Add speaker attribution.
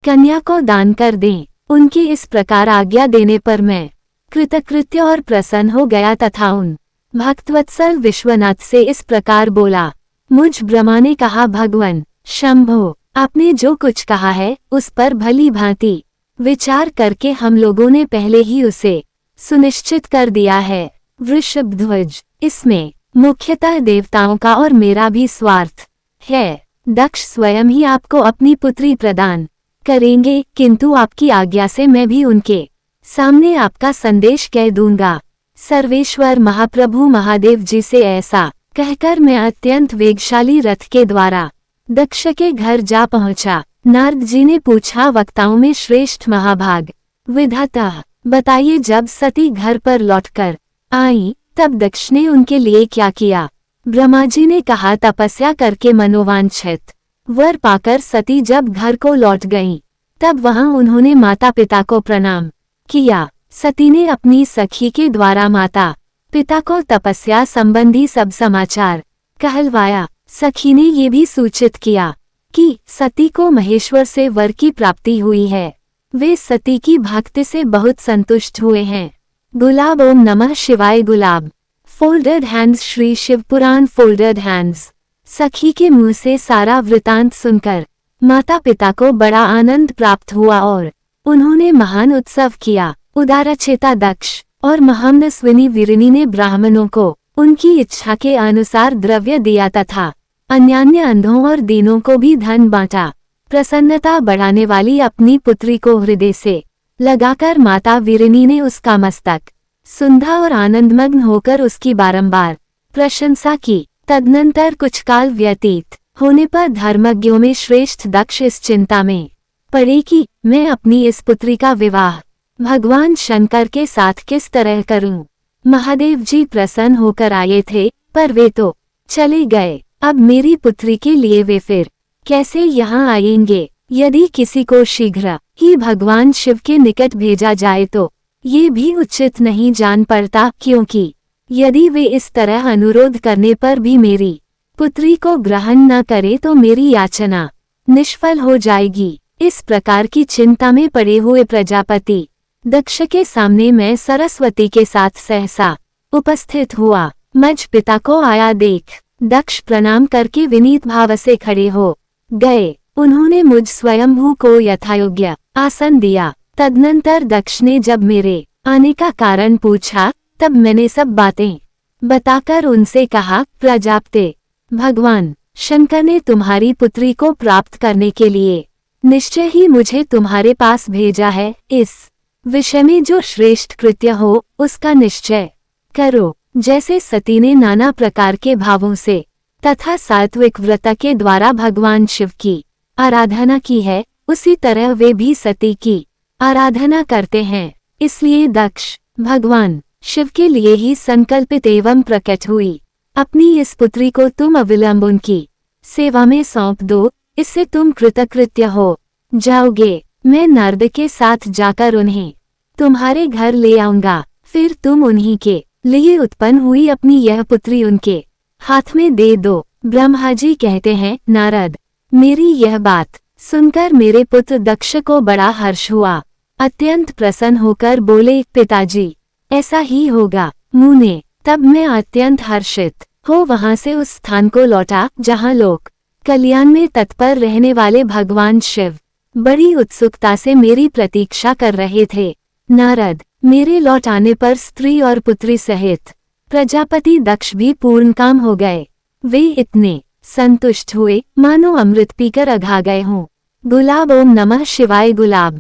Speaker 1: कन्या को दान कर दें। उनकी इस प्रकार आज्ञा देने पर मैं कृतकृत्य और प्रसन्न हो गया तथा उन भक्तवत्सल विश्वनाथ से इस प्रकार बोला। मुझ ब्रह्मा ने कहा, भगवान शंभो, आपने जो कुछ कहा है उस पर भली भांति विचार करके हम लोगों ने पहले ही उसे सुनिश्चित कर दिया है। वृषभध्वज, इसमें मुख्यतः देवताओं का और मेरा भी स्वार्थ है। दक्ष स्वयं ही आपको अपनी पुत्री प्रदान करेंगे, किंतु आपकी आज्ञा से मैं भी उनके सामने आपका संदेश कह दूंगा। सर्वेश्वर महाप्रभु महादेव जी से ऐसा कहकर मैं अत्यंत वेगशाली रथ के द्वारा दक्ष के घर जा पहुंचा। नारद जी ने पूछा, वक्ताओं में श्रेष्ठ महाभाग विधाता, बताइए, जब सती घर पर लौटकर आई तब दक्ष ने उनके लिए क्या किया? ब्रह्मा जी ने कहा, तपस्या करके मनोवांछित वर पाकर सती जब घर को लौट गईं, तब वहां उन्होंने माता पिता को प्रणाम किया। सती ने अपनी सखी के द्वारा माता पिता को तपस्या संबंधी सब समाचार कहलवाया। सखी ने ये भी सूचित किया कि सती को महेश्वर से वर की प्राप्ति हुई है। वे सती की भक्ति से बहुत संतुष्ट हुए हैं। गुलाब, ओम नमः शिवाय। गुलाब फोल्डेड हैंड्स, श्री शिव पुराण फोल्डेड हैंड्स। सखी के मुंह से सारा वृतांत सुनकर माता पिता को बड़ा आनंद प्राप्त हुआ और उन्होंने महान उत्सव किया। उदारचेता दक्ष और महामनस्विनी वीरिनी ने ब्राह्मणों को उनकी इच्छा के अनुसार द्रव्य दिया तथा अन्यान्य अंधों और दीनों को भी धन बांटा। प्रसन्नता बढ़ाने वाली अपनी पुत्री को हृदय से लगाकर माता वीरिनी ने उसका मस्तक सुंधा और आनंदमग्न होकर उसकी बारंबार प्रशंसा की। तदनंतर कुछ काल व्यतीत होने पर धर्मज्ञों में श्रेष्ठ दक्ष इस चिंता में पड़े कि मैं अपनी इस पुत्री का विवाह भगवान शंकर के साथ किस तरह करूं। महादेव जी प्रसन्न होकर आए थे, पर वे तो चले गए। अब मेरी पुत्री के लिए वे फिर कैसे यहाँ आएंगे? यदि किसी को शीघ्र ही भगवान शिव के निकट भेजा जाए तो ये भी उचित नहीं जान पड़ता, क्योंकि यदि वे इस तरह अनुरोध करने पर भी मेरी पुत्री को ग्रहण न करे तो मेरी याचना निष्फल हो जाएगी। इस प्रकार की चिंता में पड़े हुए प्रजापति दक्ष के सामने मैं सरस्वती के साथ सहसा उपस्थित हुआ। मज पिता को आया देख दक्ष प्रणाम करके विनीत भाव से खड़े हो गए। उन्होंने मुझ स्वयंभू को यथायोग्य आसन दिया। तदनंतर दक्ष ने जब मेरे आने का कारण पूछा, तब मैंने सब बातें बताकर उनसे कहा, प्रजापते, भगवान शंकर ने तुम्हारी पुत्री को प्राप्त करने के लिए निश्चय ही मुझे तुम्हारे पास भेजा है। इस विषय में जो श्रेष्ठ कृत्य हो उसका निश्चय करो। जैसे सती ने नाना प्रकार के भावों से तथा सात्विक व्रत के द्वारा भगवान शिव की आराधना की है, उसी तरह वे भी सती की आराधना करते हैं। इसलिए दक्ष भगवान शिव के लिए ही संकल्पित एवं प्रकट हुई। अपनी इस पुत्री को तुम अविलंब उनकी सेवा में सौंप दो, इससे तुम कृतकृत्य हो जाओगे। मैं नारद के साथ जाकर उन्हें तुम्हारे घर ले आऊंगा। फिर तुम उन्हीं के लिए उत्पन्न हुई अपनी यह पुत्री उनके हाथ में दे दो। ब्रह्मा जी कहते हैं, नारद, मेरी यह बात सुनकर मेरे पुत्र दक्ष को बड़ा हर्ष हुआ। अत्यंत प्रसन्न होकर बोले, पिताजी, ऐसा ही होगा। मुने तब मैं अत्यंत हर्षित हो वहां से उस स्थान को लौटा जहां लोक कल्याण में तत्पर रहने वाले भगवान शिव बड़ी उत्सुकता से मेरी प्रतीक्षा कर रहे थे। नारद, मेरे लौट आने पर स्त्री और पुत्री सहित प्रजापति दक्ष भी पूर्ण काम हो गए। वे इतने संतुष्ट हुए मानो अमृत पीकर अघा गए हों। गुलाब, ओम नमः शिवाय। गुलाब